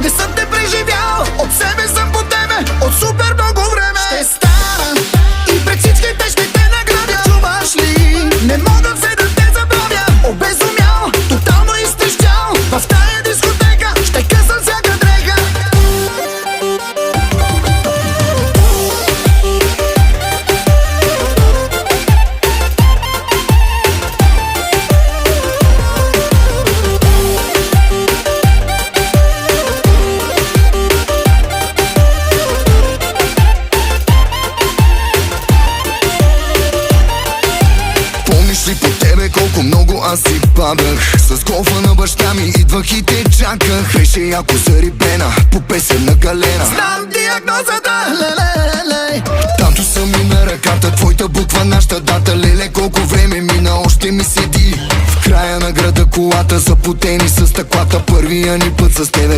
не съм те преживял. От себе съм по тебе, от супер много време. Ще стана и пред всичките ще те наградя. Чуваш ли? Не мога все да те забравя. Обезумял, тотално изтрещял. В тая дискотека ще късам всяка дреха. Помниш ли по тебе колко много аз си падах? С голфа на баща ми идвах и те чаках. Беше яко зарибена по песен на Галена. Знам диагнозата, леле. Танто съм ми на ръката, твоята буква, нашата дата. Леле, колко време мина, още ми седи в края на града колата, запотени с стъклата. Първия ни път с тебе